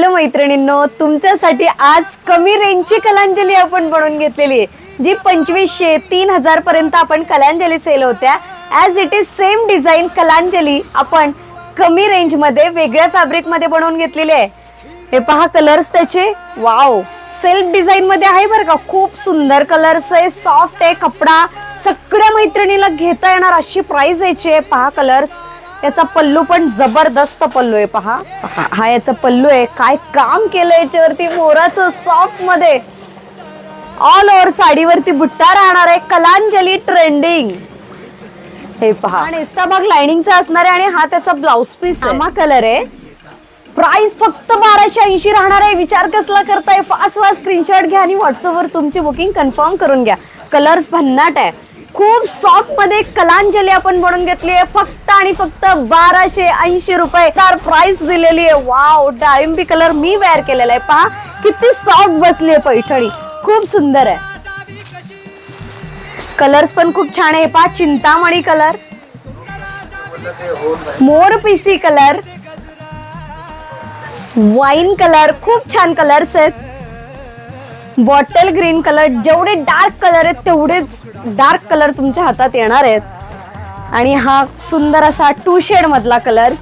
Hello मैत्रिणींनो, तुमच्यासाठी आज कमी रेंजची कलांजली आपण बनवून घेतलेली आहे, जी 2500 3000 पर्यंत आपण कलांजली सेल होत्या. As it is same design Kalanjali आपण कमी रेंज मध्ये वेगळ्या फॅब्रिक मध्ये बनवून घेतलेली आहे. हे पहा कलर्स त्याचे, वाव, सेल्फ डिझाईन मध्ये आहे बरं का. खूप सुंदर कलर्स आहे, सॉफ्ट आहे कपडा, सगळ्या मैत्रिणीला घेता येणार अशी प्राइस याची आहे. पहा कलर्स, याचा पल्लू पण जबरदस्त पल्लू आहे. पहा हा याचा पल्लू आहे, काय काम केलं याच्यावरती मोराचं सॉफ्ट मध्ये. ऑल ओव्हर साडीवरती बुट्टा राहणार आहे. कलांजली ट्रेंडिंग. हे पहा, नेस्ता भाग लाइनिंगचा असणार आहे आणि हा त्याचा ब्लाउज पीस आहे. कलर आहे. प्राइस फक्त 1280 राहणार आहे. विचार कसला करताय? फास्ट स्क्रीनशॉट घ्या आणि व्हॉट्सअपवर तुमची बुकिंग कन्फर्म करून घ्या. कलर्स भन्नाट आहे. खूप सॉफ्ट मध्ये कलांजली आपण बनवून घेतली आहे फक्त आणि फक्त 1280 रुपये तर प्राइस दिलेली आहे. वाव, डाळिंबी कलर मी वेअर केलेला आहे. पहा किती सॉफ्ट बसली आहे पैठणी, खूप सुंदर आहे. कलर्स पण खूप छान आहे. पहा चिंतामणी कलर, मोर पिसी कलर, वाईन कलर, खूप छान कलर्स आहेत. बॉटल ग्रीन कलर, जेवढे डार्क कलर आहेत तेवढेच डार्क कलर तुमच्या हातात येणार आहेत. आणि हा सुंदर असा 2 शेड मधला कलर.